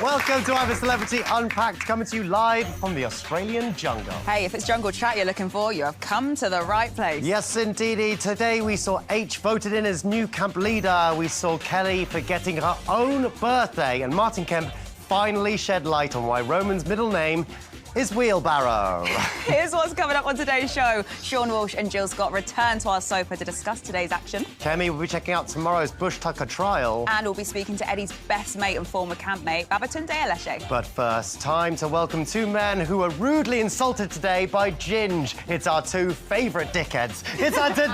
Welcome to I'm a Celebrity Unpacked, coming to you live from the Australian jungle. Hey, if it's jungle chat you're looking for, you have come to the right place. Yes, indeedy. Today we saw H voted in as new camp leader. We saw Kelly forgetting her own birthday, and Martin Kemp finally shed light on why Roman's middle name is Wheelbarrow. Here's what's coming up on today's show. Seann Walsh and Jill Scott return to our sofa to discuss today's action. Kemi will be checking out tomorrow's Bush Tucker trial. And we'll be speaking to Eddie's best mate and former campmate, Babatunde. But first, time to welcome two men who were rudely insulted today by Ginge. It's our two favourite dickheads. It's our today!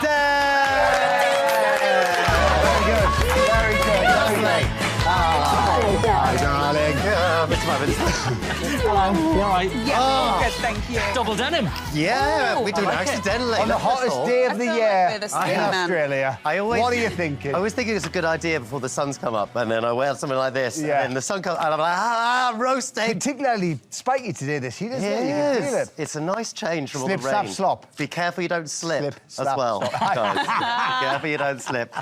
Very good, very good, lovely. Hi, darling. Mr. Evans. Hello, you all right? Yeah, good, thank you. Double denim. Yeah, we did it accidentally. On the hottest day of the year in Australia. What are you thinking? I was thinking it's a good idea before the sun's come up, and then I wear something like this, Yeah. and then the sun comes, and I'm like, roasting. Particularly spiky today, this heat, isn't it? You can feel it. It's a nice change from Slip, all the rain. slap, slop. Be careful you don't slip, Slip, as slap, well, slop. guys. Be careful you don't slip.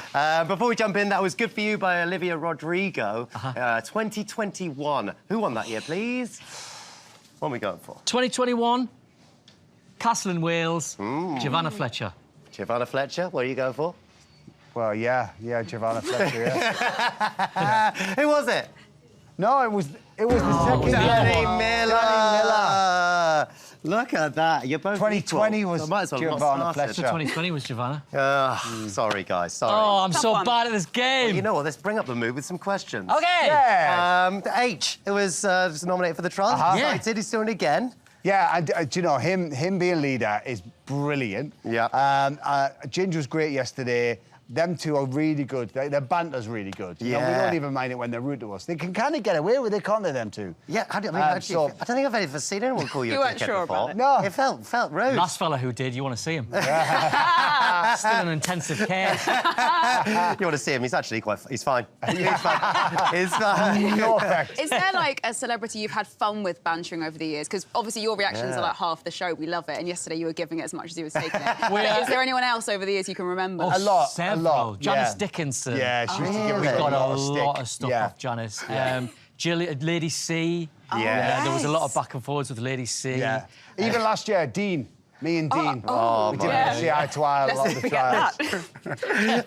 Before we jump in, that was Good For You by Olivia Rodrigo. 2021. Who won that year, please? What are we going for? 2021, Castle in Wales, Giovanna Fletcher. Giovanna Fletcher, what are you going for? Well, yeah, Giovanna Fletcher, yeah. Who was it? No, it was the second Danny one. Miller. Danny Miller. Look at that. You're both 2020 equal. was I might as well not Giovanna started. Fletcher. 2020 was Giovanna. Sorry, guys, sorry. Oh, I'm Tough so one. bad at this game. You know what? Let's bring up the mood with some questions. Okay. Yeah. H, it was nominated for the trial. Yeah. Excited, he's doing it again. Yeah, and do you know, him being leader is brilliant. Yeah. Ginge was great yesterday. Them two are really good. Their banter's really good. You know, we Yeah. don't even mind it when they're rude to us. They can kind of get away with it, can't they, them two? Yeah, I don't think I've ever seen anyone call you You a weren't dickhead sure before. about it? No. It felt rude. Last fella who did, you want to see him? Still in intensive care. You want to see him? He's actually he's fine. He's fine. He's fine. No effect. Is there, like, a celebrity you've had fun with bantering over the years? Because, obviously, your reactions are, like, half the show. We love it. And yesterday you were giving it as much as he was taking it. Is there anyone else over the years you can remember? A lot. Several. Janice yeah. Dickinson. Yeah, she used to give We us got a of stick. lot of stuff Yeah. off Janice. Lady C. Yeah. There was a lot of back and forwards with Lady C. Yeah. Even last year, Dean. Me and Dean. We didn't see eye to eye a lot of the trials.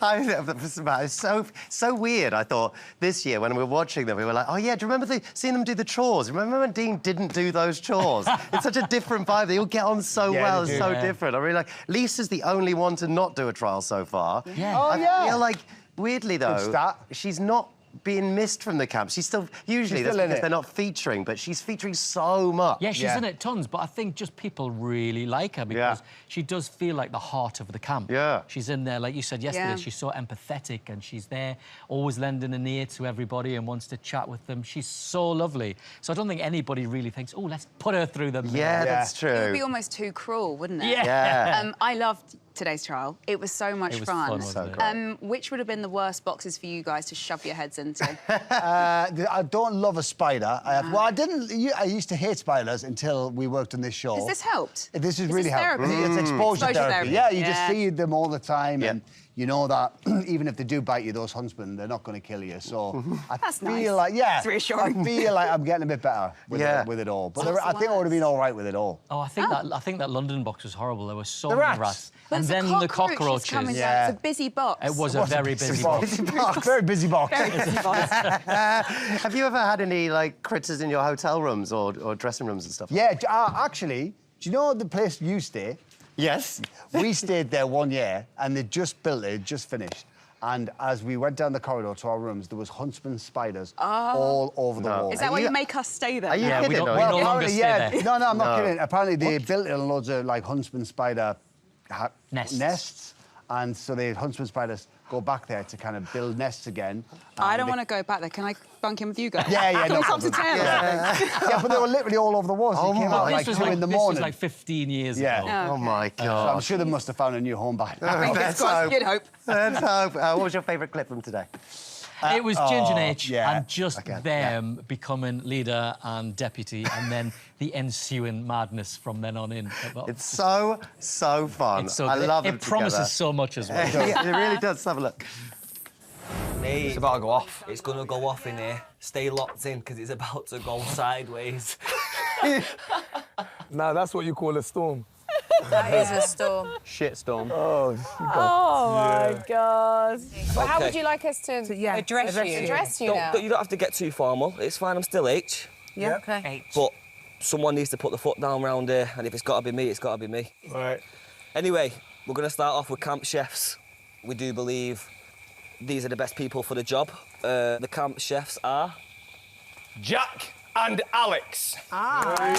It's so weird. I thought this year when we were watching them, we were like, oh yeah, do you remember seeing them do the chores? Remember when Dean didn't do those chores? It's such a different vibe. They all get on so well. It's so different. I really like. Lisa's the only one to not do a trial so far. Yeah. Oh, yeah. I feel like weirdly though, stat. she's not being missed from the camp. She's still usually She's still that's in because it. they're not featuring, but she's featuring so much. Yeah, she's Yeah. in it tons, but I think just people really like her because she does feel like the heart of the camp. Yeah. She's in there, like you said yesterday, Yeah. she's so empathetic and she's there, always lending an ear to everybody and wants to chat with them. She's so lovely. So I don't think anybody really thinks, oh, let's put her through the mill. Yeah, that's true. It would be almost too cruel, wouldn't it? Yeah. I loved today's trial. It was so much It was fun. fun, wasn't it? Which would have been the worst boxes for you guys to shove your heads into? I don't love a spider. Well, I didn't. I used to hate spiders until we worked on this show. Has this helped? This has Is really this helped. therapy? It's exposure therapy. Yeah, you just Yeah. see them all the time, Yeah. and you know that even if they do bite you, those huntsmen, they're not going to kill you. So I That's feel nice. like, yeah, It's reassuring. I feel like I'm getting a bit better with, with it all. But What's I the think I would have been worst? all right with it all. Oh, I think that London box was horrible. There were so The many rats. rats. But And it's then the cockroaches. coming Yeah. down. It's a busy box. It was a very busy box. box. Very busy box. Very busy box. Have you ever had any like critters in your hotel rooms or dressing rooms and stuff? Yeah, actually, do you know the place you stay? Yes. We stayed there 1 year, and they just built it, just finished. And as we went down the corridor to our rooms, there was huntsman spiders all over the wall. Is that why you make us stay there? Are you Yeah, we kidding? don't- Or- we no longer stay there. No, I'm not kidding. Apparently, they built it on loads of like huntsman spider Nests. and so the huntsman spiders go back there to kind of build nests again. I don't want to go back there. Can I bunk in with you guys? Yeah, Can no we come to problem. town? Yeah, but they were literally all over the walls. Oh They came my. out like This 2 was in the this morning. was like 15 years Yeah. ago. Oh my So I'm God. sure they must have found a new home by now. Let's You'd hope. Let's hope. What was your favourite clip from today? It was Ginge and H yeah. and just them becoming leader and deputy and then the ensuing madness from then on in. It's so fun. It's so I good. love it them promises together. so much as well. Yeah, it really does. Have a look. Mate, It's about to go off. it's gonna go off in here. Stay locked in, because it's about to go sideways. Now that's what you call a storm. That is a storm. Shit storm. Oh my God. Well, how Okay. would you like us to address you? Address you now. You don't have to get too formal. It's fine, I'm still H. Yeah. Okay. But someone needs to put the foot down round here, and if it's got to be me, it's got to be me. All right. Anyway, we're going to start off with camp chefs. We do believe these are the best people for the job. The camp chefs are... Jack and Alex. Very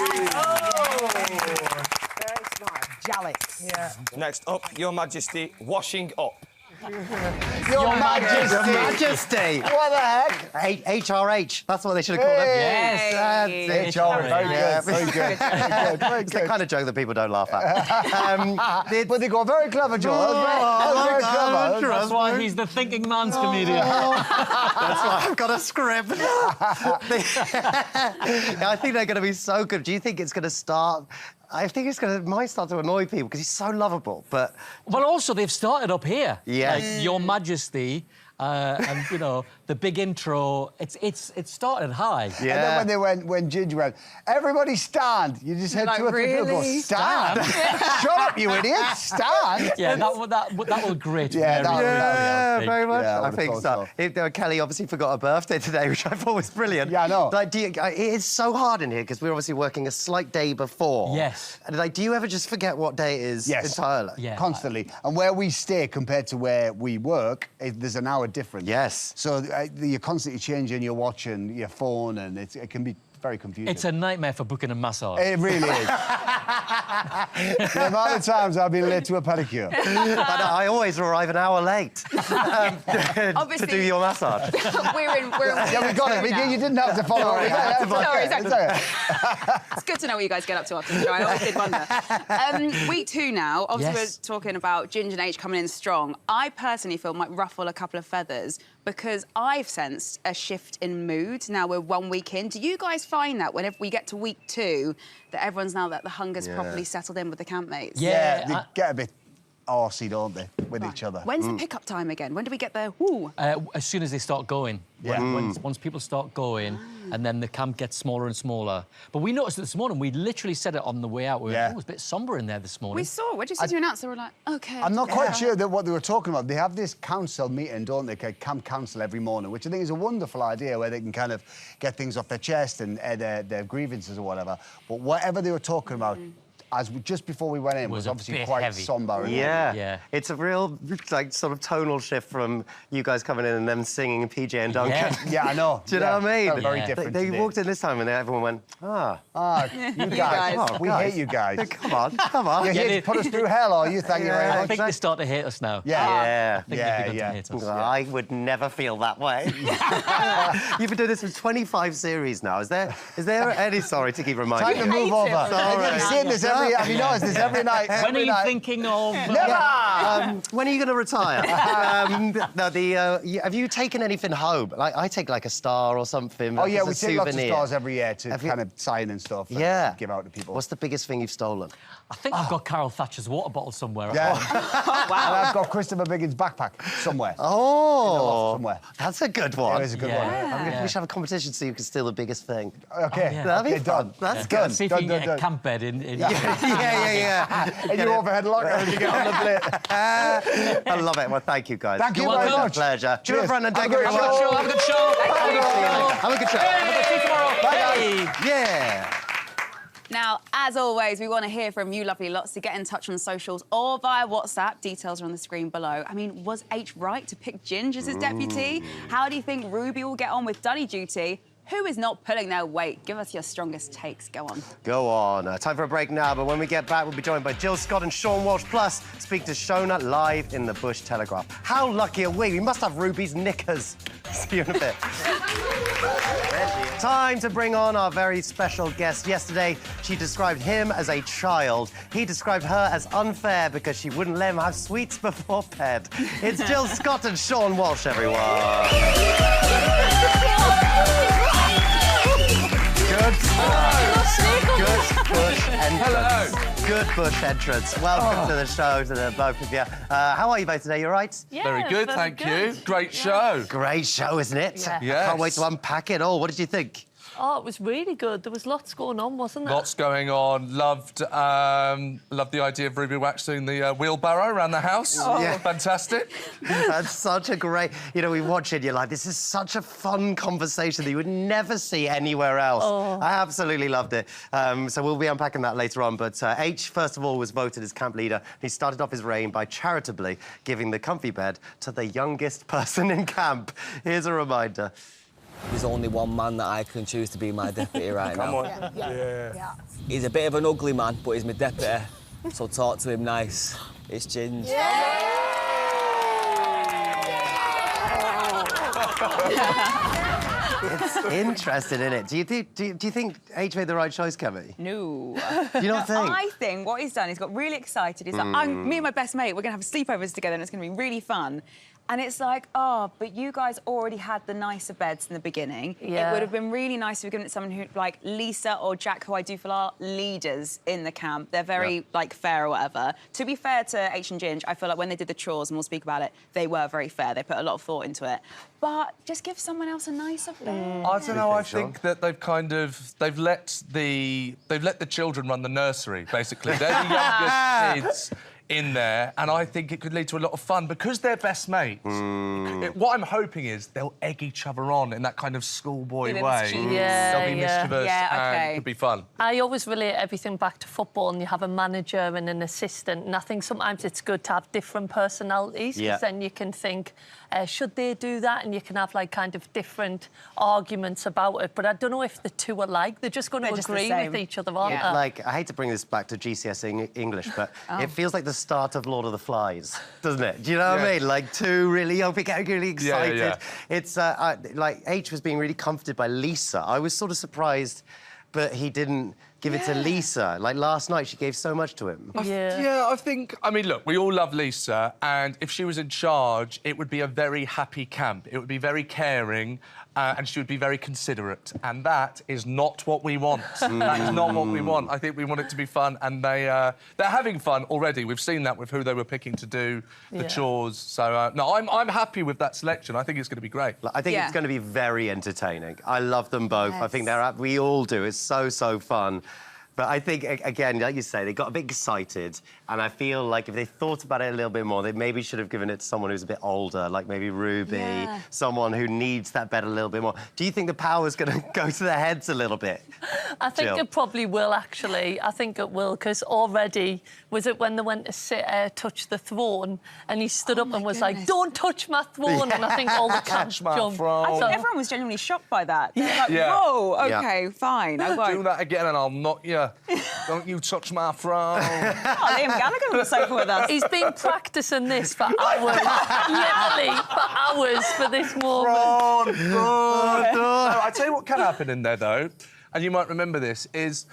smart. Jalix. Yeah. Next up, Your Majesty, washing up. Your Majesty. What the heck? HRH. That's what they should have called it. Yes. That's it. HR. Very good. Very good. Very good. Very It's the good. kind of joke that people don't laugh at. But they go very clever, Joe. That was very clever. That's why he's the thinking man's comedian. That's why I've got a script. I think they're going to be so good. Do you think it's going to start... I think might start to annoy people because he's so lovable, but... Well, also, they've started up here. Yes. Like, Your Majesty, and, you know, the big intro, it started high. Yeah. And then when Ginge went, everybody stand. You just had Like, 2 or 3 people go, really? stand? Shut up, you idiot, stand. Yeah, that was great. Yeah, that was- Yeah, very much. Yeah, I I would've think thought so. Kelly obviously forgot her birthday today, which I thought was brilliant. Yeah, I know. Like, it is so hard in here because we're obviously working a slight day before. Yes. And like, do you ever just forget what day it is Yes. entirely? Yeah. Constantly. And where we stay compared to where we work, there's an hour difference. Yes. So you're constantly changing your watch and your phone, and it can be very confusing. It's a nightmare for booking a massage. It really is. The amount of times I've been late to a pedicure. I always arrive an hour late to Obviously- do your massage. we're in Yeah, we got it. now. You didn't have to follow it. Sorry, exactly. It's okay. It's good to know what you guys get up to after the show. I always did wonder. Week 2 now. Obviously, Yes. we're talking about Ginge and H coming in strong. I personally feel might ruffle a couple of feathers because I've sensed a shift in mood. Now we're 1 week in. Do you guys find that whenever we get to week 2, that everyone's now that the hunger's properly settled in with the campmates? Yeah. They get a bit arsey, don't they, with each other? When's the pickup time again? When do we get there? Woo. As soon as they start going. Yeah. Once people start going, and then the camp gets smaller and smaller. But we noticed this morning, we literally said it on the way out. We were, Yeah. oh, it was a bit sombre in there this morning. We saw. We're just to announce. So we're like, OK. I'm not quite sure that what they were talking about. They have this council meeting, don't they, camp council every morning, which I think is a wonderful idea where they can kind of get things off their chest and their grievances or whatever. But whatever they were talking about, just before we went in, was a obviously bit quite heavy. sombre. Yeah. Yeah. It's a real, like, sort of tonal shift from you guys coming in and them singing PJ and Duncan. Yeah. Yeah, I know. Do you know what I mean? They're very Yeah. different. They today. walked in this time and everyone went, ah. You guys. guys. Oh, We guys. hate you guys. Come on, come on. You're here they- to put us through hell, are you? Thank you very I much. think they start to hate us now. Yeah. Yeah. I think Yeah, they've begun yeah. to hate us. Well, I would never feel that way. You've been doing this for 25 series now. Is there any... Sorry to keep reminding Time you. to move hate over. it. Have you seen this every... Have you noticed this every night? When are Every you night. thinking of... When are you going to retire? Have you taken anything home? Like, I take like a star or something. Oh, yeah, as we a take lots of souvenir. stars every year to Have you- kind of sign and stuff and Yeah. give out to people. What's the biggest thing you've stolen? I think I've got Carol Thatcher's water bottle somewhere. Yeah. And I've got Christopher Biggin's backpack somewhere. Oh, somewhere. That's a good one. It is a good one. We should have a competition so you can steal the biggest thing. Okay. yeah. That'd be Okay, fun. done. That's Done. good. See if Done, you can done, get a done. camp bed in... Yeah. And you overhead locker as you get on the plate. I love it. Well, thank you, guys. Thank you You're very welcome. much. Pleasure. Cheers. Cheers. And Have a Deck, good everyone. show. Have a good show. Have a good show. See you tomorrow. Bye. Yeah. Now, as always, we want to hear from you lovely lots, to get in touch on socials or via WhatsApp. Details are on the screen below. I mean, was H right to pick Ginge as his deputy? How do you think Ruby will get on with Dunny duty? Who is not pulling their weight? Give us your strongest takes. Go on. Go on. Time for a break now, but when we get back, we'll be joined by Jill, Scott and Seann Walsh, plus speak to Shona live in the Bush Telegraph. How lucky are we? We must have Ruby's knickers. See you in a bit. Time to bring on our very special guest. Yesterday, she described him as a child. He described her as unfair because she wouldn't let him have sweets before bed. It's Jill, Scott and Seann Walsh, everyone. Good. Good push and Hello. good Bush entrance. Welcome to the show, to the both of you. How are you both today? You all right? Yeah, Very good, thank you. Great show. Great show, isn't it? Yeah. Yes. Can't wait to unpack it all. What did you think? Oh, it was really good. There was lots going on, wasn't there? Lots going on. Loved the idea of Ruby Wax doing the wheelbarrow around the house. Oh. Yeah. Fantastic. That's such a great... You know, we watch it, you're like, this is such a fun conversation that you would never see anywhere else. Oh. I absolutely loved it. So we'll be unpacking that later on. But H, first of all, was voted as camp leader. He started off his reign by charitably giving the comfy bed to the youngest person in camp. Here's a reminder. There's only one man that I can choose to be my deputy right now. Come on. Yeah. He's a bit of an ugly man, but he's my deputy, so talk to him nice. It's Ginge. It's interesting, isn't it? Do you think H made the right choice, Kemi? No. Do you not think? I think what he's done, he's got really excited. He's like, me and my best mate, we're going to have sleepovers together and it's going to be really fun. And it's like, oh, but you guys already had the nicer beds in the beginning. Yeah. It would have been really nice if we given it to someone who, like Lisa or Jack, who I do feel are leaders in the camp. They're very, like, fair or whatever. To be fair to H and Ginge, I feel like when they did the chores, and we'll speak about it, they were very fair. They put a lot of thought into it. But just give someone else a nicer bed. I don't know. I think that they've let the children run the nursery. Basically, they're the youngest kids in there, and I think it could lead to a lot of fun because they're best mates. What I'm hoping is they'll egg each other on in that kind of schoolboy Be a bit way. mischievous. Yeah, They'll be yeah. mischievous Yeah, okay. and it could be fun. I always relate everything back to football, and you have a manager and an assistant, and I think sometimes it's good to have different personalities, because Yeah. then you can think, should they do that? And you can have, like, kind of different arguments about it. But I don't know if the two are like. They're just going to They're just the agree same. with each other, aren't Yeah. they? Like, I hate to bring this back to GCSE English, but it feels like the start of Lord of the Flies, doesn't it? Do you know what I Yeah. mean? Like, two really young people getting really excited. yeah. It's, like, H was being really comforted by Lisa. I was sort of surprised, but he didn't give it to Lisa. Like, last night, she gave so much to him. Yeah. I think... I mean, look, we all love Lisa, and if she was in charge, it would be a very happy camp. It would be very caring, and she would be very considerate, and that is not what we want. That is not what we want. I think we want it to be fun, and they're having fun already. We've seen that with who they were picking to do the chores. So, no, I'm happy with that selection. I think it's going to be great. I think Yeah. it's going to be very entertaining. I love them both. I think we all do. It's so fun. But I think, again, like you say, they got a bit excited, and I feel like if they thought about it a little bit more, they maybe should have given it to someone who's a bit older, like maybe Ruby, someone who needs that bed a little bit more. Do you think the power's going to go to their heads a little bit? I think Jill? it probably will, actually. I think it will, because already, was it when they went to touch the throne, and he stood up and was like, don't touch my throne, and I think all the camp Touch my jumped. throne. I So- think everyone was genuinely shocked by that. They were like, Yeah. whoa, Yeah. OK, fine, I Do won't. that again and I'll knock you. Don't you touch my throne. Oh, Liam Gallagher on the sofa with us. He's been practising this for hours, literally for hours for this moment. No, I tell you what can happen in there, though, and you might remember this, is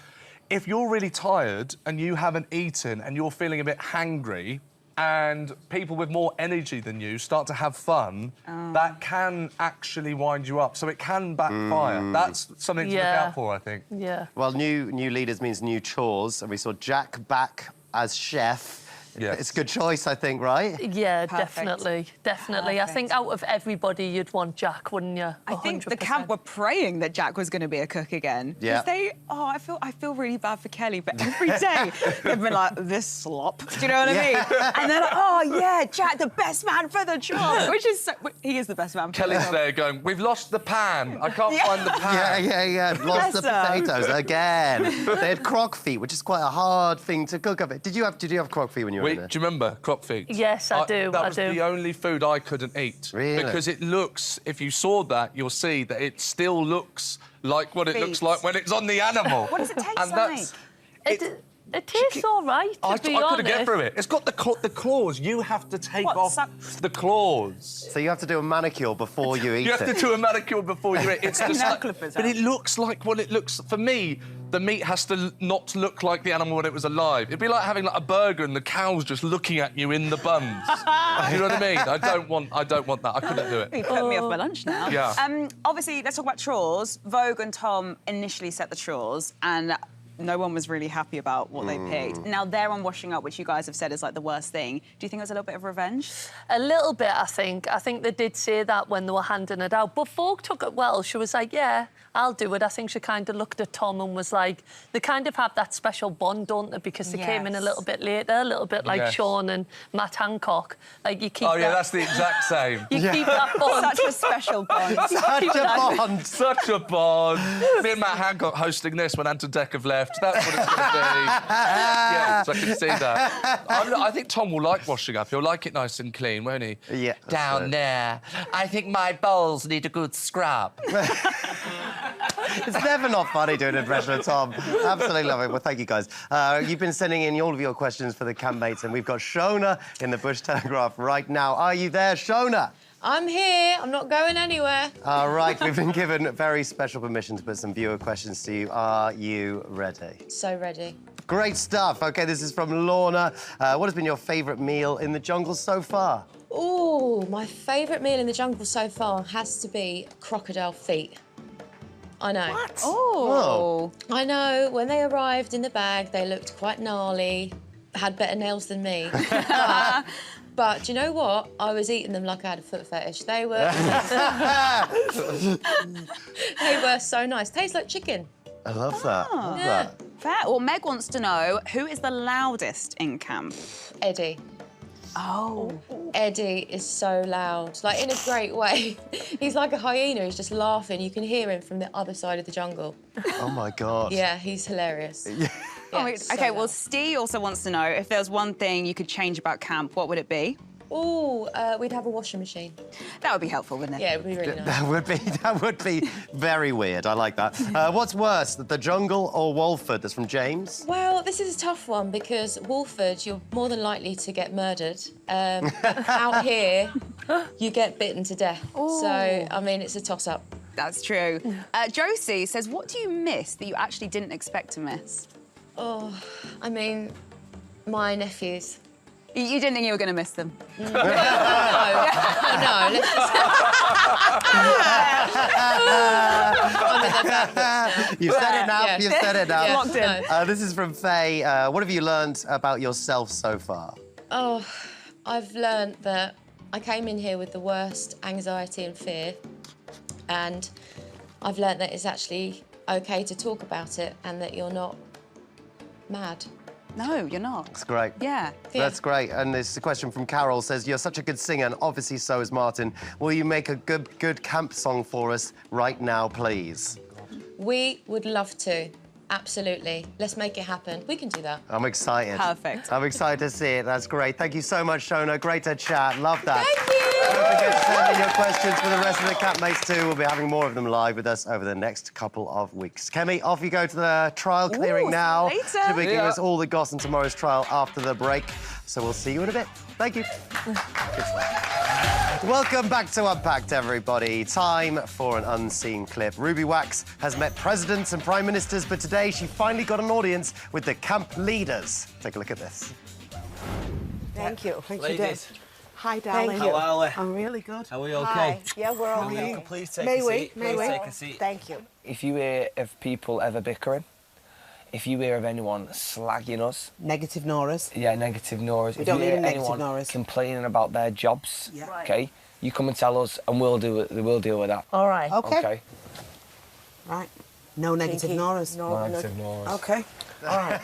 if you're really tired and you haven't eaten and you're feeling a bit hangry and people with more energy than you start to have fun, that can actually wind you up. So it can backfire. That's something to look out for, I think. Yeah. Well, new leaders means new chores, and we saw Jack back as chef. Yes. It's a good choice, I think, right? Yeah, Perfect. definitely. I think out of everybody, you'd want Jack, wouldn't you? I think the 100%. camp were praying that Jack was going to be a cook again. 'Cause Yeah. I feel really bad for Kelly, but every day they've been like, this slop. Do you know what I mean? And they're like, oh, yeah, Jack, the best man for the job. Which is, he is the best man for the Kelly's job. there going, we've lost the pan. I can't find the pan. Yeah. Lost the Bless her. potatoes again. They had crock feet, which is quite a hard thing to cook. Did you have crock feet when you were in there? Do you remember crock feet? Yes, I do, That I was do. the only food I couldn't eat. Really? Because it looks, if you saw that, you'll see that it still looks like what it looks Feet. like when it's on the animal. What does it taste And that's- It tastes all right, to I be couldn't honest. get through it. It's got the claws. You have to take What, off the claws. So you have to do a manicure before you eat You have it. to do a manicure before you eat. It's just Nail like, clippers but out. it looks like what it looks. For me, the meat has to not look like the animal when it was alive. It'd be like having like a burger and the cow's just looking at you in the buns. You know what I mean? I don't want that. I couldn't do You it. put me off my lunch now. Yeah. Obviously, let's talk about chores. Vogue and Tom initially set the chores, and no one was really happy about what they picked. Now they're on Washing Up, which you guys have said is like the worst thing. Do you think it was a little bit of revenge? A little bit, I think. I think they did say that when they were handing it out. But Folk took it well. She was like, yeah, I'll do it. I think she kind of looked at Tom and was like, they kind of have that special bond, don't they? Because they came in a little bit later, a little bit like Sean and Matt Hancock. Like, you keep that's the exact same. You keep that bond. Such a special bond. Such a bond. Such a bond. Me and Matt Hancock hosting this when Ant and Dec have left. That's what it's going to be. Yes, I can see that. I think Tom will like Washing Up. He'll like it nice and clean, won't he? Yeah. Down there. I think my bowls need a good scrub. It's never not funny doing an impression of Tom. Absolutely love it. Well, thank you, guys. You've been sending in all of your questions for the campmates, and we've got Shona in the Bush Telegraph right now. Are you there, Shona? I'm here. I'm not going anywhere. All right, we've been given very special permission to put some viewer questions to you. Are you ready? So ready. Great stuff. OK, this is from Lorna. What has been your favourite meal in the jungle so far? Ooh, my favourite meal in the jungle so far has to be crocodile feet. I know. What? Oh. I know. When they arrived in the bag, they looked quite gnarly, had better nails than me. But do you know what? I was eating them like I had a foot fetish. They were... they were so nice. Tastes like chicken. I love that. I love that. Fair. Well, Meg wants to know, who is the loudest in camp? Eddie. Oh. Eddie is so loud, like in a great way. He's like a hyena, he's just laughing. You can hear him from the other side of the jungle. Oh, my God. Yeah, he's hilarious. Yeah, OK, well, Steve also wants to know, if there was one thing you could change about camp, what would it be? Ooh, we'd have a washing machine. That would be helpful, wouldn't it? Yeah, it would be really nice. That would be very weird. I like that. What's worse, the jungle or Walford? That's from James. Well, this is a tough one because Walford, you're more than likely to get murdered. Out here, you get bitten to death. Ooh. So, I mean, it's a toss-up. That's true. Josie says, what do you miss that you actually didn't expect to miss? Oh, I mean, my nephews. You didn't think you were going to miss them? No, let's just... You've said it now, you've said it now. Yeah. Locked in. This is from Faye. What have you learned about yourself so far? Oh, I've learnt that I came in here with the worst anxiety and fear, and I've learnt that it's actually OK to talk about it and that you're not mad. No, you're not. That's great. Yeah. That's great. And this question from Carol says, you're such a good singer, and obviously so is Martin. Will you make a good camp song for us right now, please? We would love to. Absolutely. Let's make it happen. We can do that. I'm excited. Perfect. I'm excited to see it. That's great. Thank you so much, Shona. Great to chat. Love that. Thank you. Don't forget to send in your questions for the rest of the campmates too. We'll be having more of them live with us over the next couple of weeks. Kemi, off you go to the trial clearing now. See you later. She'll be giving us all the goss on tomorrow's trial after the break. So we'll see you in a bit. Thank you. Welcome back to Unpacked, everybody. Time for an unseen clip. Ruby Wax has met presidents and prime ministers, but today she finally got an audience with the camp leaders. Take a look at this. Thank you. Thank you, Ladies. Dave. Hi, darling. How are we? I'm really good. Are we okay? Hi. Yeah, we're Can okay. you please take May a we? seat? May Please we? take a seat. Thank you. If you hear of people ever bickering, if you hear of anyone slagging us... Negative Noras. Yeah, negative Noras. We don't need hear negative anyone Noras. complaining about their jobs, Yeah. Right. OK, you come and tell us and we'll deal with that. All right. Okay. Right. No negative Kinky. Noras. No negative Noras. Okay. All right.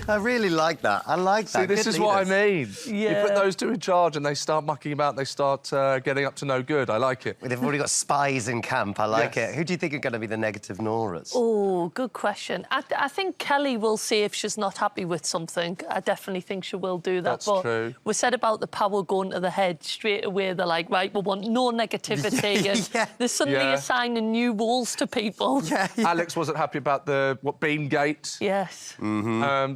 I really like that. I like that. See, this Good is what I leaders. mean. You put those two in charge and they start mucking about, they start getting up to no good. I like it. They've already got spies in camp. I like Yes. it. Who do you think are going to be the negative Noras? Oh, good question. I think Kelly will see if she's not happy with something. I definitely think she will do that. That's but true. we said about the power going to the head. Straight away, they're like, right, we want no negativity. And Yeah. they're suddenly Yeah. assigning new roles to people. Yeah. Alex wasn't happy about the Bean Gate. Yes.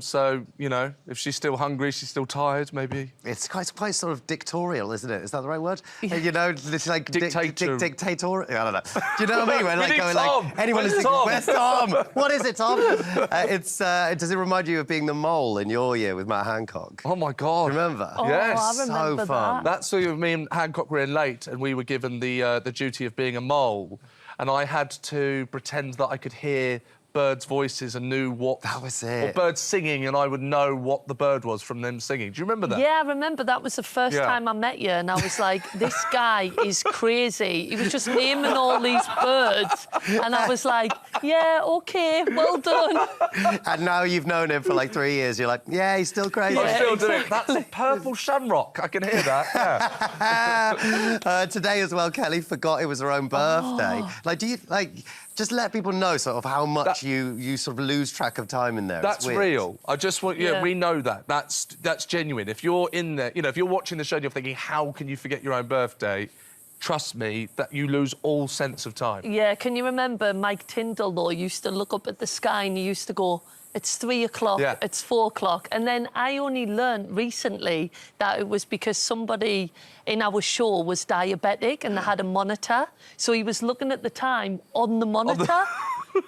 So, you know, if she's still hungry, she's still tired, maybe. It's quite sort of dictatorial, isn't it? Is that the right word? You know, it's like Dictator. dictatorial. I don't know. Do you know what I mean? When, We need going Tom. like anyone Where's is Tom? Where's Tom? What is it, Tom? Does it remind you of being the mole in your year with Matt Hancock? Oh, my God. Remember? Oh, Yes. I remember So fun. that. That's so me and Hancock were in late and we were given the duty of being a mole and I had to pretend that I could hear birds' voices and knew what... That was Or it. birds singing, and I would know what the bird was from them singing. Do you remember that? Yeah, I remember. That was the first time I met you, and I was like, this guy is crazy. He was just naming all these birds, and I was like, yeah, OK, well done. And now you've known him for like 3 years. You're like, yeah, he's still crazy. I'm still doing it. That's a purple shamrock. I can hear that, yeah. Today as well, Kelly forgot it was her own birthday. Like, do you, like, just let people know sort of how much you sort of lose track of time in there. That's real. I just want... Yeah, we know that. That's genuine. If you're in there, you know, if you're watching the show and you're thinking, how can you forget your own birthday? Trust me, that you lose all sense of time. Yeah, can you remember Mike Tyndall, though, used to look up at the sky and he used to go, it's 3 o'clock, it's 4 o'clock. And then I only learned recently that it was because somebody in our show was diabetic and they had a monitor. So he was looking at the time on the monitor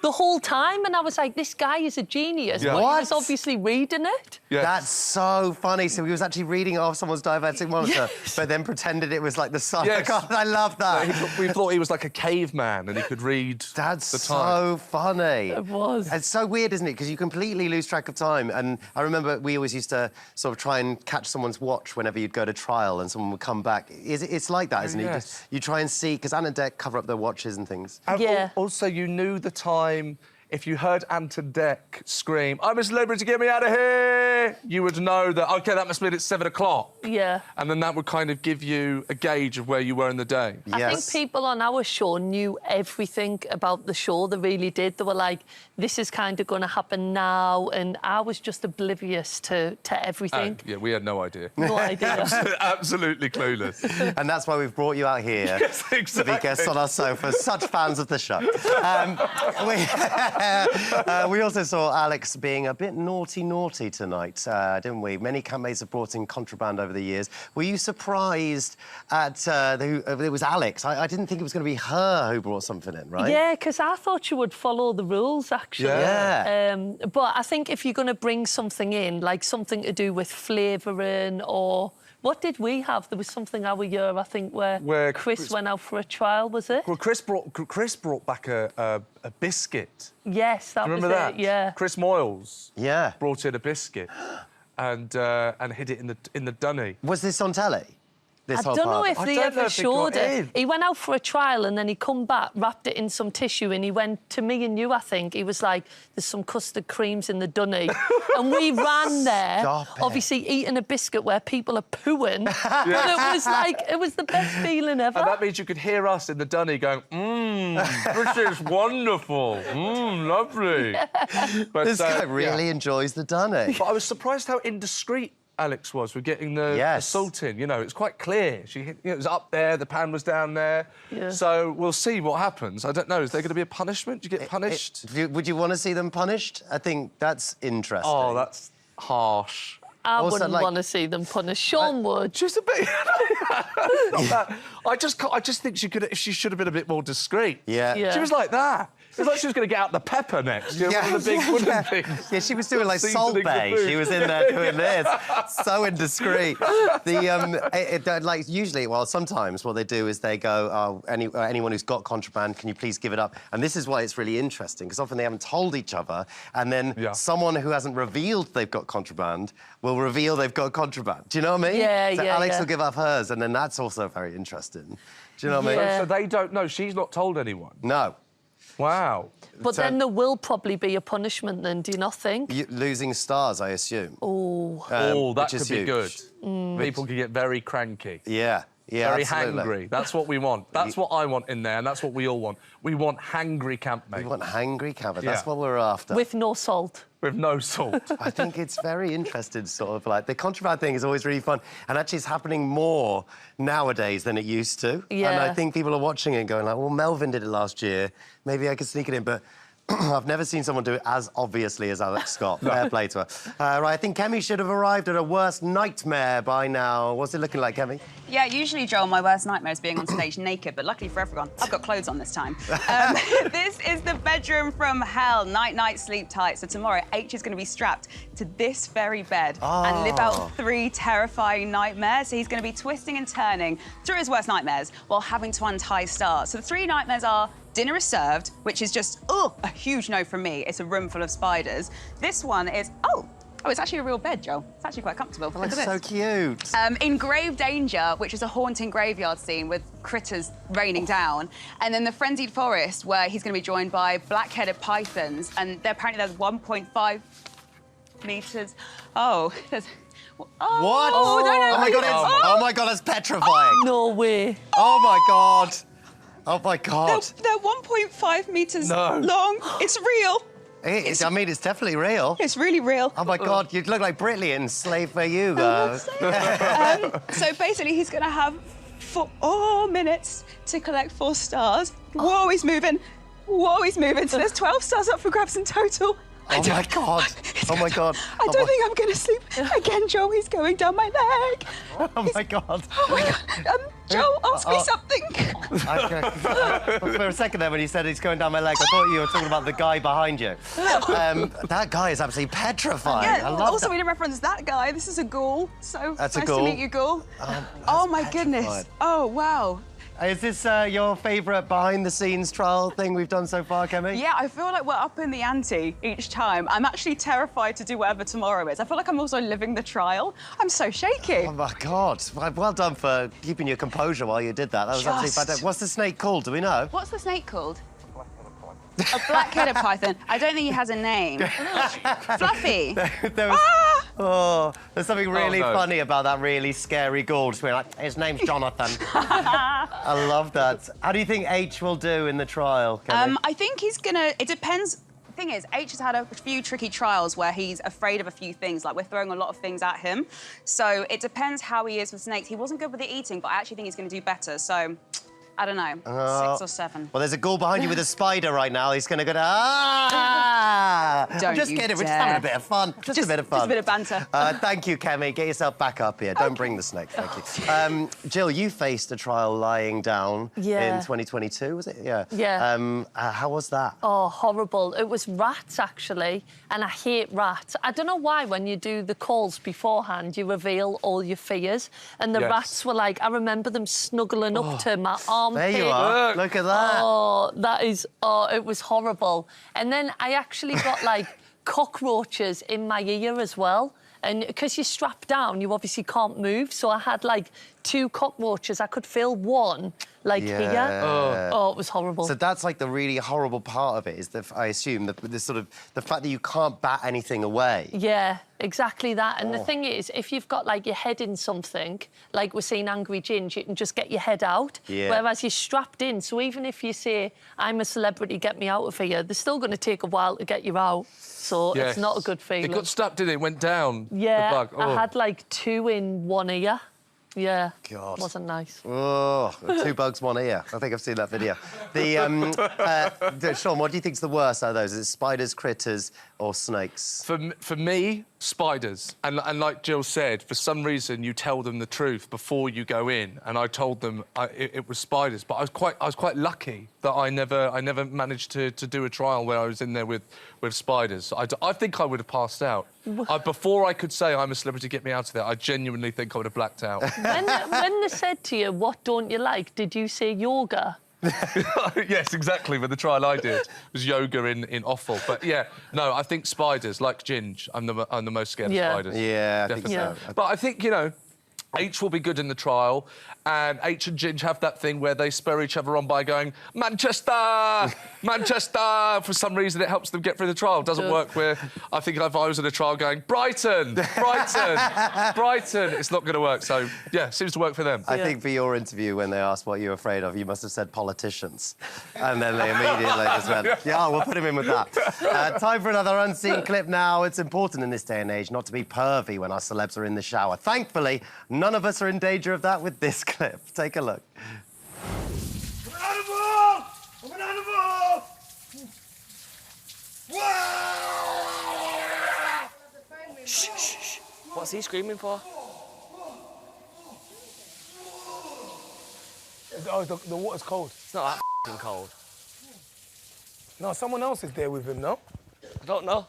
the whole time. And I was like, this guy is a genius. Yeah. But What? he was obviously reading it. Yeah. That's so funny. So he was actually reading off someone's diabetic monitor, but then pretended it was like the sun. Yes. God, I love that. We thought he was like a caveman and he could read That's the time. so funny. It was. It's so weird, isn't it? Because you completely lose track of time. And I remember we always used to sort of try and catch someone's watch whenever you'd go to trial and someone would come back. It's like that, isn't it? Yes. You try and see, because Anna and Dec cover up their watches and things. And Yeah. Also, you knew the time. If you heard Ant and Dec scream, I'm a celebrity, get me out of here, you would know that, OK, that must mean it's 7 o'clock. Yeah. And then that would kind of give you a gauge of where you were in the day. I think people on our show knew everything about the show. They really did. They were like, this is kind of going to happen now. And I was just oblivious to everything. Yeah, we had no idea. No idea. Absolutely clueless. And that's why we've brought you out here Yes, exactly. to be guests on our sofa. Such fans of the show. We also saw Alex being a bit naughty tonight, didn't we? Many campmates have brought in Contraband over the years. Were you surprised at it was Alex? I didn't think it was going to be her who brought something in, right? Yeah, because I thought you would follow the rules, actually. Yeah. But I think if you're going to bring something in, like something to do with flavouring or... What did we have? There was something our year, I think, where Chris went out for a trial, was it? Well, Chris brought back a biscuit. Yes, that was Remember that? it, yeah. Chris Moyles Yeah. brought in a biscuit and hid it in the dunny. Was this on telly? I don't know if they ever showed it. He went out for a trial and then he come back, wrapped it in some tissue, and he went to me and you, I think. He was like, there's some custard creams in the dunny. And we ran there, obviously eating a biscuit where people are pooing. And it was like, it was the best feeling ever. And that means you could hear us in the dunny going, this is wonderful, lovely. Yeah. But, this guy really enjoys the dunny. But I was surprised how indiscreet Alex was with getting the salt in. You know, it's quite clear. It was up there, the pan was down there. Yeah. So we'll see what happens. I don't know. Is there going to be a punishment? Do you get punished? Would you want to see them punished? I think that's interesting. Oh, that's harsh. I wouldn't want to see them punished. Sean would. Just a bit. I just think she should have been a bit more discreet. Yeah. She was like that. It was like she was going to get out the pepper next. You know, one of the big wooden things. Yeah, she was doing like Salt Seasoning the Bay. food. She was in there doing this. So indiscreet. Like usually, well, sometimes what they do is they go, anyone who's got contraband, can you please give it up? And this is why it's really interesting, because often they haven't told each other, and then someone who hasn't revealed they've got contraband will reveal they've got contraband. Do you know what I mean? Yeah, so yeah, Alex yeah. will give up hers, and then that's also very interesting. Do you know what I mean? Yeah. So they don't know. She's not told anyone. No. Wow. But then there will probably be a punishment then, do you not think? Losing stars, I assume. Oh. That which is could be huge. good. People could get very cranky. Yeah. Yeah, very absolutely. hangry. That's what we want. That's what I want in there, and that's what we all want. We want hangry campmates. We want hangry campers. That's Yeah. what we're after. With no salt. With no salt. I think it's very interesting, sort of like the contraband thing is always really fun, and actually it's happening more nowadays than it used to. Yeah. And I think people are watching it and going like, well, Melvin did it last year, maybe I could sneak it in, but I've never seen someone do it as obviously as Alex Scott. Fair play to her. Right, I think Kemi should have arrived at her worst nightmare by now. What's it looking like, Kemi? Yeah, usually, Joel, my worst nightmare is being on stage naked, but luckily for everyone, I've got clothes on this time. This is the bedroom from hell. Night, night, sleep tight. So tomorrow, H is going to be strapped to this very bed and live out 3 terrifying nightmares. So he's going to be twisting and turning through his worst nightmares while having to untie stars. So the 3 nightmares are dinner is served, which is just, a huge no from me. It's a room full of spiders. This one is, oh, it's actually a real bed, Joel. It's actually quite comfortable. Look at this. So cute. In Grave Danger, which is a haunting graveyard scene with critters raining down, and then the Frenzied Forest, where he's going to be joined by black-headed pythons, and apparently there's 1.5 metres. Oh, there's... What? Oh, no, oh my god! Oh my god! It's petrifying. No way. Oh my god! Oh my god! They're 1.5 metres long. It's real. I mean, it's definitely real. It's really real. Oh my god! You look like Britlian, slave for you. So basically, he's going to have 4 minutes to collect 4 stars. Whoa, he's moving. Whoa, he's moving. So there's 12 stars up for grabs in total. Oh my god! Oh my god! I don't think I'm going to sleep again, Joe. He's going down my leg. Oh my god! Oh my god! Joe, ask me something. For a second there, when you said he's going down my leg, I thought you were talking about the guy behind you. That guy is absolutely petrifying. Yeah. I love Also, that. we didn't reference that guy. This is a ghoul. So That's a nice ghoul. to meet you, ghoul. Oh my petrified. goodness. Oh wow. Is this your favourite behind-the-scenes trial thing we've done so far, Kemi? Yeah, I feel like we're up in the ante each time. I'm actually terrified to do whatever tomorrow is. I feel like I'm also living the trial. I'm so shaky. Oh my god! Well done for keeping your composure while you did that. That was absolutely fantastic. What's the snake called? Do we know? What's the snake called? A black-headed python. I don't think he has a name. Fluffy. There's something really funny about that really scary ghoul. Just being like, his name's Jonathan. I love that. How do you think H will do in the trial, Kemi? I think he's gonna. It depends. The thing is, H has had a few tricky trials where he's afraid of a few things. Like, we're throwing a lot of things at him. So it depends how he is with snakes. He wasn't good with the eating, but I actually think he's going to do better. So I don't know, 6 or 7. Well, there's a ghoul behind you with a spider right now. He's going to go, Don't just you kidding. We're just dare. having a bit of fun. Just a bit of fun. Just a bit of banter. Thank you, Kemi. Get yourself back up here. Don't bring the snake. Thank you. Jill, you faced a trial lying down in 2022, was it? Yeah. Yeah. How was that? Oh, horrible. It was rats, actually, and I hate rats. I don't know why when you do the calls beforehand, you reveal all your fears, and the rats were like, I remember them snuggling up to my armpit. There you are. Look at that. Oh, it was horrible. And then I actually got, like, cockroaches in my ear as well. And because you're strapped down, you obviously can't move. So I had, like, 2 cockroaches. I could feel one, like, here. Oh, it was horrible. So that's, like, the really horrible part of it, is that, I assume, the sort of the fact that you can't bat anything away. Yeah, exactly that. And the thing is, if you've got, like, your head in something, like we're seeing Angry Ginge, you can just get your head out. Yeah. Whereas you're strapped in. So even if you say, I'm a celebrity, get me out of here, they're still going to take a while to get you out. So it's not a good feeling. It got stuck, didn't it? It went down. Yeah, the bug. I had, like, 2 in one ear. Yeah. God. Wasn't nice. Oh, 2 bugs, 1 ear. I think I've seen that video. Sean, what do you think's the worst out of those? Is it spiders, critters, or snakes? For me, spiders. And like Jill said, for some reason you tell them the truth before you go in, and I told them it was spiders. But I was quite lucky that I never managed to do a trial where I was in there with spiders. I think I would have passed out. Before I could say I'm a celebrity, get me out of there, I genuinely think I would have blacked out. When they said to you, what don't you like, did you say yoga? Yes, exactly. With the trial I did, it was yoga in offal. But yeah, no, I think spiders, like Ginge, I'm the most scared of spiders. Yeah, definitely. I think so. But I think, you know, H will be good in the trial, and H and Ginge have that thing where they spur each other on by going, Manchester! Manchester! For some reason, it helps them get through the trial. It doesn't work where I think if I was in a trial going, Brighton! Brighton! Brighton! It's not going to work. So, yeah, it seems to work for them. I think for your interview, when they asked what you're afraid of, you must have said politicians. And then they immediately just went, yeah, we'll put him in with that. Time for another unseen clip now. It's important in this day and age not to be pervy when our celebs are in the shower. Thankfully, none of us are in danger of that with this clip. Take a look. I'm an animal! I'm an animal! Shh, shh, shh. What's he screaming for? Oh, the water's cold. It's not that f***ing cold. No, someone else is there with him, no? I don't know.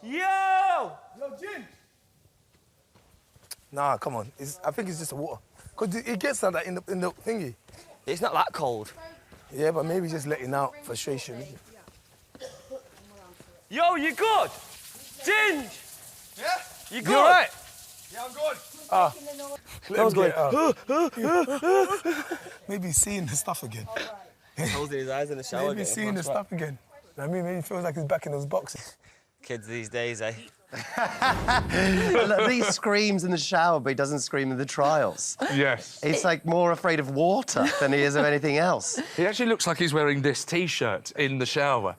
Yo! Yo, Jin! Nah, come on. I think it's just the water. Because it gets like that in the thingy. It's not that cold. Yeah, but maybe just letting out frustration. Yo, you good? Ginge! Yeah? You good? You all right? Yeah, I'm good. That was good. Maybe he's seeing the stuff again. Closing his eyes in the shower. Maybe he's seeing the stuff again. I mean, maybe he feels like he's back in those boxes. Kids these days, eh? Look, he screams in the shower, but he doesn't scream in the trials. Yes. He's like more afraid of water than he is of anything else. He actually looks like he's wearing this T-shirt in the shower.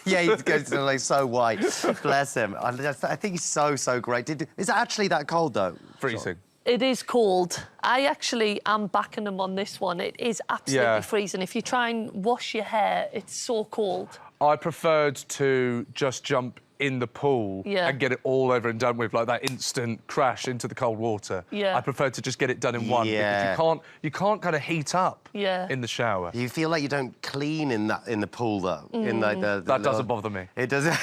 Yeah, he goes to like so white. Bless him. I think he's so great. Is it actually that cold though? Freezing. It is cold. I actually am backing him on this one. It is absolutely freezing. If you try and wash your hair, it's so cold. I preferred to just jump in the pool and get it all over and done with, like that instant crash into the cold water. Yeah. I preferred to just get it done in one because you can't kind of heat up in the shower. You feel like you don't clean in the pool though. In like the that doesn't bother me. It doesn't.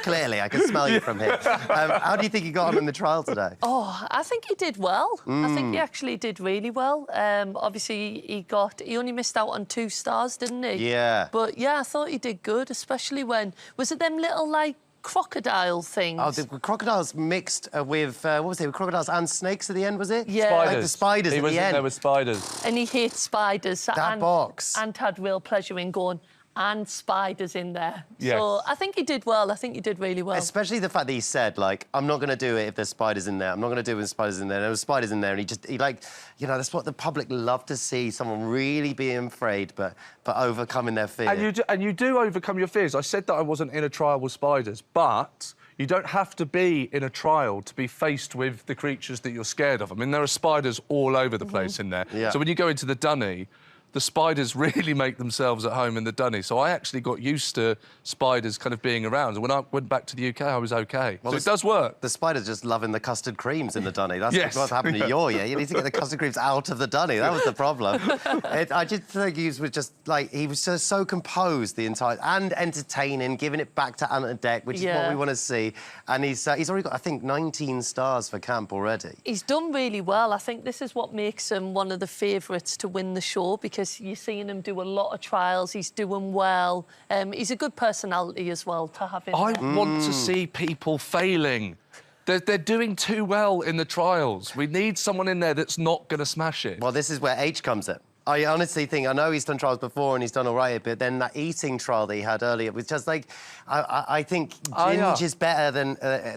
Clearly, I can smell you from here. How do you think you got on in the trial today? Oh, I think he did well. I think he actually did really well. Obviously, he only missed out on 2 stars, didn't he? Yeah. But yeah, I thought he did good, especially when was it them little like crocodile things? Oh, the crocodiles mixed with what was it? Crocodiles and snakes at the end, was it? Yeah. Spiders. Like the spiders at the end. There were spiders. And he hates spiders. That box. And had real pleasure in going, and spiders in there. Yes. So I think he did well. I think he did really well. Especially the fact that he said, like, I'm not going to do it if there's spiders in there. I'm not going to do it with spiders in there. There were spiders in there, and he like, you know, that's what the public love to see, someone really being afraid but overcoming their fear. And you do overcome your fears. I said that I wasn't in a trial with spiders, but you don't have to be in a trial to be faced with the creatures that you're scared of. I mean, there are spiders all over the place in there. Yeah. So when you go into the dunny, the spiders really make themselves at home in the dunny. So I actually got used to spiders kind of being around. And when I went back to the UK, I was OK. Well, so it does work. The spiders just loving the custard creams in the dunny. That's what's happened to your year. You need to get the custard creams out of the dunny. That was the problem. I just think he was just, like, he was just so composed the entire... And entertaining, giving it back to Ant Deck, which is what we want to see. And he's already got, I think, 19 stars for camp already. He's done really well. I think this is what makes him one of the favourites to win the show, because you're seeing him do a lot of trials. He's doing well. He's a good personality as well to have him. I want to see people failing. They're doing too well in the trials. We need someone in there that's not going to smash it. Well, this is where H comes in. I honestly think, I know he's done trials before and he's done all right, but then that eating trial that he had earlier was just like, I think Ginge is better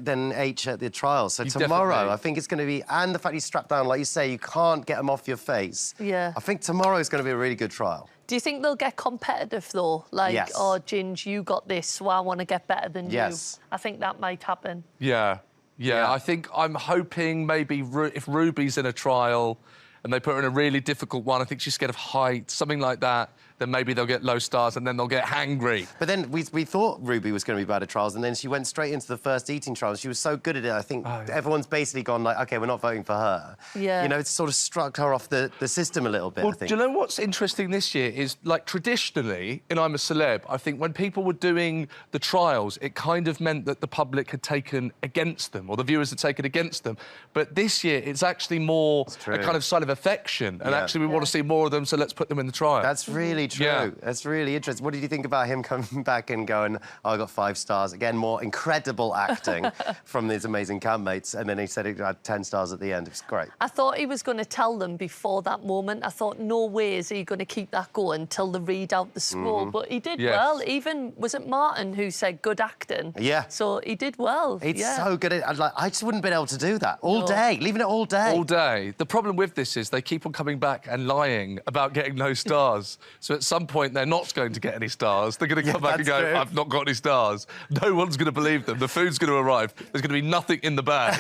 than H at the trials. So tomorrow, I think it's going to be, and the fact he's strapped down, like you say, you can't get him off your face. Yeah. I think tomorrow is going to be a really good trial. Do you think they'll get competitive, though? Like, oh, Ginge, you got this, so I want to get better than you. I think that might happen. Yeah. I think I'm hoping maybe if Ruby's in a trial and they put her in a really difficult one, I think she's scared of height, something like that, then maybe they'll get low stars and then they'll get hangry. But then we thought Ruby was going to be bad at trials, and then she went straight into the first eating trial. She was so good at it, I think everyone's basically gone like, OK, we're not voting for her. Yeah. You know, it's sort of struck her off the system a little bit, Well, I think. do you know what's interesting this year is, like, traditionally, in I'm a Celeb, I think when people were doing the trials, it kind of meant that the public had taken against them, or the viewers had taken against them. But this year, it's actually more a kind of sign of affection, and actually we want to see more of them, so let's put them in the trial. That's really true. Yeah. That's really interesting. What did you think about him coming back and going, oh, I got 5 stars? Again, more incredible acting from these amazing campmates. And then he said he had 10 stars at the end. It was great. I thought he was going to tell them before that moment. I thought, no way is he going to keep that going till they read out the score. But he did well. Even, was it Martin who said good acting? Yeah. So he did well. It's so good. I just wouldn't have been able to do that all day, leaving it all day. All day. The problem with this is they keep on coming back and lying about getting no stars. So at some point, they're not going to get any stars. They're going to come back and go, I've not got any stars. No one's going to believe them. The food's going to arrive. There's going to be nothing in the bag.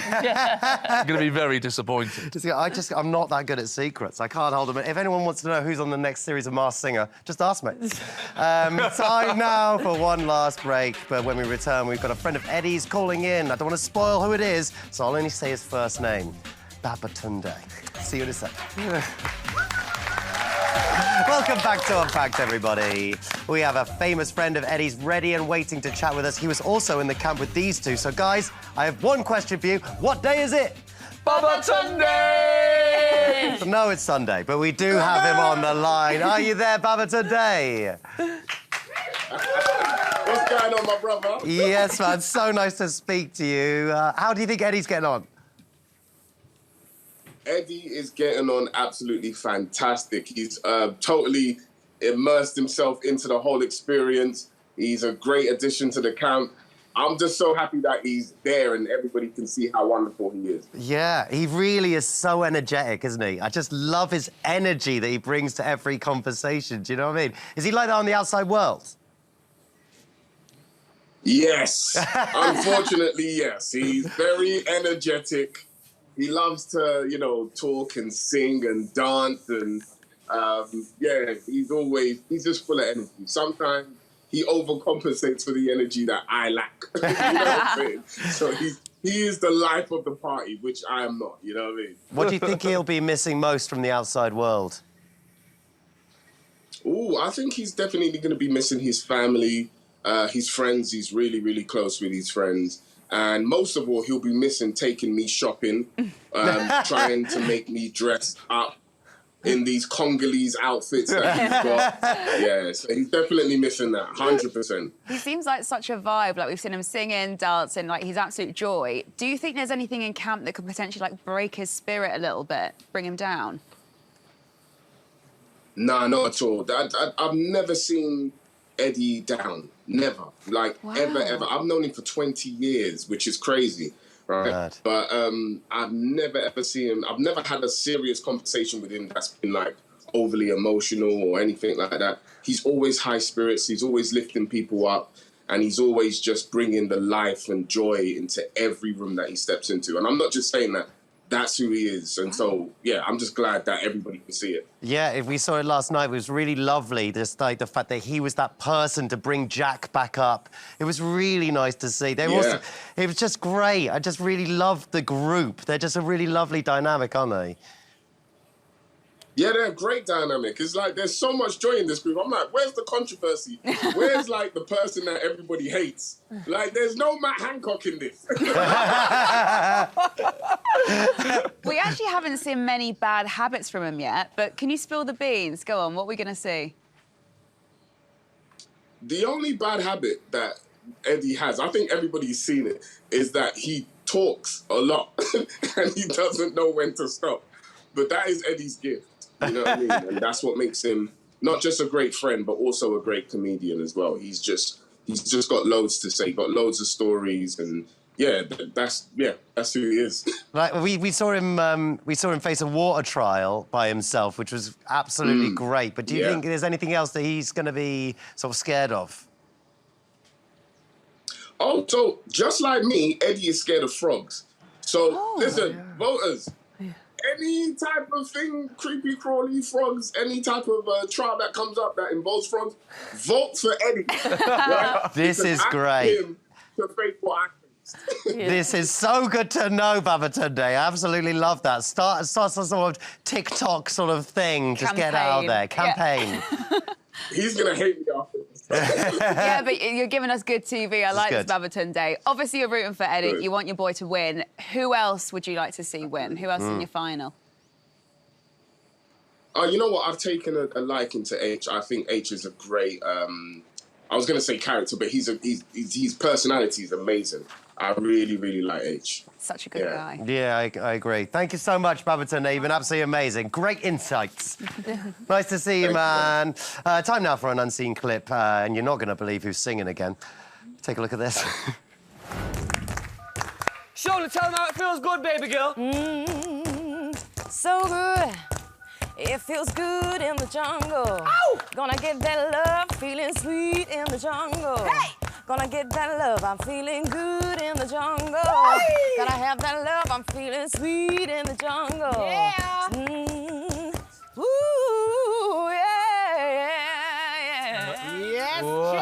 I'm going to be very disappointed. I'm not that good at secrets. I can't hold them. If anyone wants to know who's on the next series of Masked Singer, just ask me. Time now for one last break. But when we return, we've got a friend of Eddie's calling in. I don't want to spoil who it is, so I'll only say his first name. Babatunde. See you in a second. Welcome back to Unpacked, everybody. We have a famous friend of Eddie's ready and waiting to chat with us. He was also in the camp with these two. So, guys, I have one question for you. What day is it? Babatunde! No, it's Sunday, but we do have him on the line. Are you there, Babatunde? What's going on, my brother? Yes, man. So nice to speak to you. How do you think Eddie's getting on? Eddie is getting on absolutely fantastic. He's totally immersed himself into the whole experience. He's a great addition to the camp. I'm just so happy that he's there and everybody can see how wonderful he is. Yeah, he really is so energetic, isn't he? I just love his energy that he brings to every conversation. Do you know what I mean? Is he like that on the outside world? Yes. Unfortunately, yes. He's very energetic. He loves to, you know, talk and sing and dance and, yeah, he's just full of energy. Sometimes he overcompensates for the energy that I lack. You know what I'm saying? So he is the life of the party, which I am not, you know what I mean? What do you think he'll be missing most from the outside world? Ooh, I think he's definitely going to be missing his family, his friends. He's really, really close with his friends. And most of all, he'll be missing taking me shopping, trying to make me dress up in these Congolese outfits that he's got. Yeah, so he's definitely missing that, 100%. He seems like such a vibe. Like, we've seen him singing, dancing, like, he's absolute joy. Do you think there's anything in camp that could potentially, like, break his spirit a little bit, bring him down? Nah, not at all. I've never seen Eddie down. Never. Like, ever. I've known him for 20 years, which is crazy, right? Mad. But I've never, ever seen him. I've never had a serious conversation with him that's been, like, overly emotional or anything like that. He's always high spirits. He's always lifting people up. And he's always just bringing the life and joy into every room that he steps into. And I'm not just saying that. That's who he is. And so, yeah, I'm just glad that everybody can see it. Yeah, if we saw it last night, it was really lovely, just like the fact that he was that person to bring Jack back up. It was really nice to see. It was just great. I just really loved the group. They're just a really lovely dynamic, aren't they? Yeah, they're a great dynamic. It's like there's so much joy in this group. I'm like, where's the controversy? Where's, like, the person that everybody hates? Like, there's no Matt Hancock in this. We actually haven't seen many bad habits from him yet, but can you spill the beans? Go on, what are we going to see? The only bad habit that Eddie has, I think everybody's seen it, is that he talks a lot and he doesn't know when to stop. But that is Eddie's gift. You know what I mean? And that's what makes him not just a great friend, but also a great comedian as well. He's just got loads to say, got loads of stories, and yeah, that's who he is. Like we saw him face a water trial by himself, which was absolutely great. But do you think there's anything else that he's going to be sort of scared of? Oh, so just like me, Eddie is scared of frogs. So listen, voters. Any type of thing, creepy, crawly frogs, any type of trial that comes up that involves frogs, vote for Eddie. Right? This is great. This is so good to know, Babatunde. I absolutely love that. Start some sort of TikTok sort of thing. Just get out there. Campaign. Yeah. He's going to hate me after this. Yeah, but you're giving us good TV. I like this, Babatunde. Obviously, you're rooting for Eddie. Good. You want your boy to win. Who else would you like to see win? Who else in your final? You know what? I've taken a liking to H. I think H is a great... I was going to say character, but his personality is amazing. I really, really like H. Such a good guy. Yeah, I agree. Thank you so much, Babatunde. You've been absolutely amazing. Great insights. Nice to see you, man. Time now for an unseen clip, and you're not going to believe who's singing again. Take a look at this. Shona, tell them how it feels good, baby girl. So good. It feels good in the jungle. Ow! Gonna get that love, feeling sweet in the jungle. Hey! Gonna get that love, I'm feeling good in the jungle. Hey! Gotta have that love, I'm feeling sweet in the jungle. Yeah! Ooh, yeah, yeah. Yes, Let's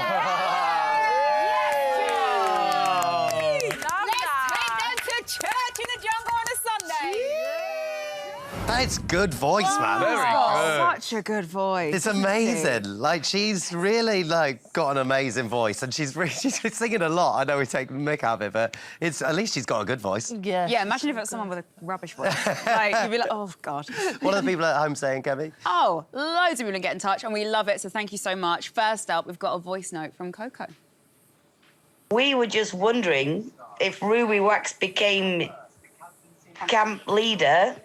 take them to church in the jungle on a Sunday. It's good voice, man. Very good. Such a good voice. It's amazing. Like, she's really, like, got an amazing voice, and she's singing a lot. I know we take the mick out of it, but at least she's got a good voice. Yeah. Yeah, imagine if it was someone with a rubbish voice. Like, you'd be like, oh, God. What are the people at home saying, Kemi? Oh, loads of people get in touch, and we love it, so thank you so much. First up, we've got a voice note from Coco. We were just wondering if Ruby Wax became camp leader,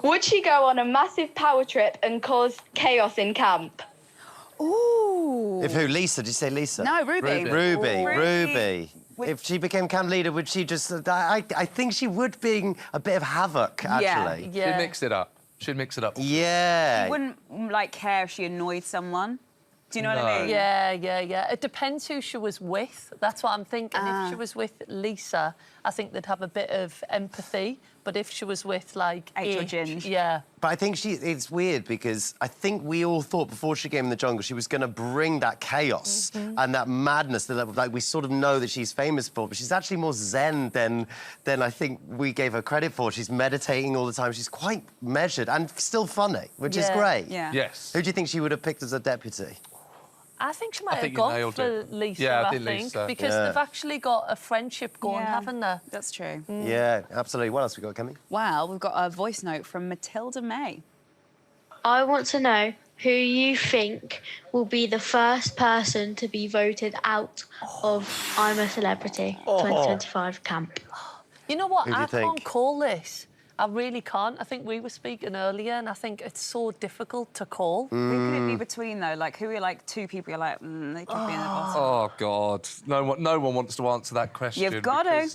would she go on a massive power trip and cause chaos in camp? Ooh. If who? Lisa? Did you say Lisa? No, Ruby. Ruby. If she became camp leader, would she just... I think she would bring a bit of havoc, actually. Yeah. She'd mix it up. She'd mix it up. Yeah. She wouldn't, like, care if she annoyed someone. Do you know what I mean? Yeah. It depends who she was with. That's what I'm thinking. If she was with Lisa, I think they'd have a bit of empathy. But if she was with, like, H or Ginge. Yeah. But I think it's weird because I think we all thought before she came in the jungle she was going to bring that chaos and that madness that, like, we sort of know that she's famous for, but she's actually more zen than I think we gave her credit for. She's meditating all the time. She's quite measured and still funny, which is great. Yeah. Yes. Who do you think she would have picked as a deputy? I think she might have gone for Lisa, yeah, I think, Lisa. because they've actually got a friendship going, haven't they? That's true. Yeah, absolutely. What else we got, Kemi? Well, we've got a voice note from Matilda May. I want to know who you think will be the first person to be voted out of I'm a Celebrity 2025 camp. You know what? Who do you I think? can't call this. I really can't. I think we were speaking earlier, and I think it's so difficult to call. Who could it be between, though? Like, who are, like, two people you're like, they could be in the bottom? Oh, God. No one wants to answer that question. You've got to.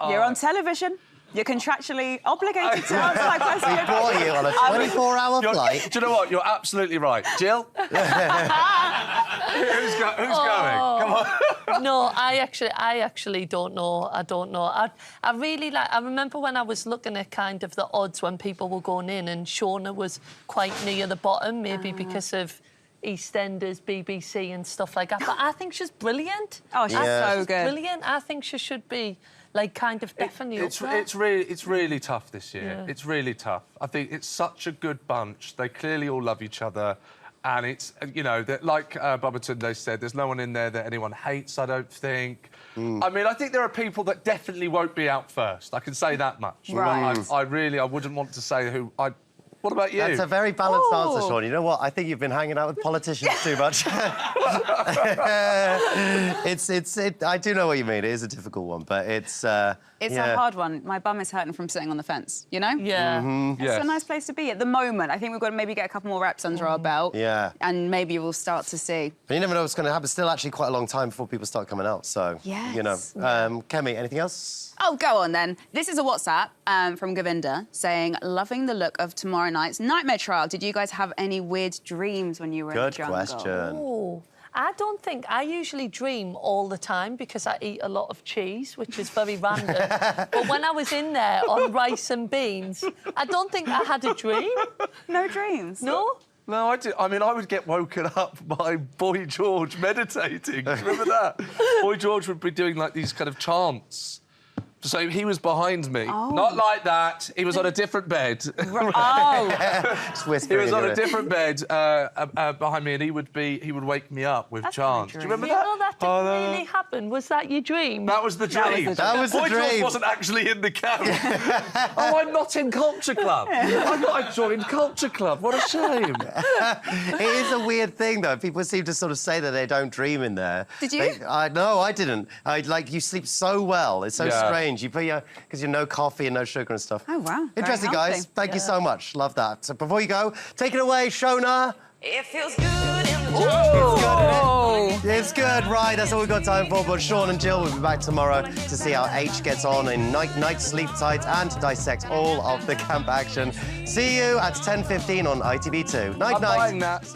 You're on television. You're contractually obligated to answer that question. We brought you on a 24-hour flight. Do you know what? You're absolutely right. Jill? Who's going? Come on. No, I actually don't know. I don't know. I really like... I remember when I was looking at kind of the odds when people were going in, and Shona was quite near the bottom, maybe because of EastEnders, BBC and stuff like that. But I think she's brilliant. Oh, she's so She's good. brilliant. I think she should be... like, kind of definitely up there. It's really tough this year. Yeah. It's really tough. I think it's such a good bunch. They clearly all love each other. And it's, you know, like Babatunde said, there's no one in there that anyone hates, I don't think. I mean, I think there are people that definitely won't be out first. I can say that much. Right. I wouldn't want to say who... What about you? That's a very balanced answer, Sean. You know what? I think you've been hanging out with politicians too much. I do know what you mean. It is a difficult one, but it's a hard one. My bum is hurting from sitting on the fence, you know? Yeah. It's a nice place to be at the moment. I think we've got to maybe get a couple more reps under our belt. Yeah. And maybe we'll start to see. But you never know what's going to happen. Still actually quite a long time before people start coming out, so, yes. you know. Kemi, anything else? Oh, go on then. This is a WhatsApp from Govinda saying, loving the look of tomorrow night's nightmare trial. Did you guys have any weird dreams when you were in the jungle? Good question. Oh, I don't think... I usually dream all the time because I eat a lot of cheese, which is very random. But when I was in there on rice and beans, I don't think I had a dream. No dreams? No? No, I did. I mean, I would get woken up by Boy George meditating. Do you remember that? Boy George would be doing, like, these kind of chants. So he was behind me. Oh. Not like that. He was on a different bed. Oh. He was on a different bed behind me, and he would wake me up with chants. Do you remember that? You know, that didn't really happen. Was that your dream? That was the dream. That was the Boy dream. George wasn't actually in the camp. Oh, I'm not in Culture Club. I joined Culture Club. What a shame. It is a weird thing, though. People seem to sort of say that they don't dream in there. Did you? No, I didn't. You sleep so well. It's so strange. You put because you no coffee and no sugar and stuff. Oh, wow. Interesting, guys. Thank you so much. Love that. So before you go, take it away, Shona. It feels good in the jungle. It's good, isn't it? It's good, right? That's all we've got time for. But Sean and Jill will be back tomorrow to see how H gets on in night sleep tight and to dissect all of the camp action. See you at 10:15 on ITV2. Night, I'm buying that.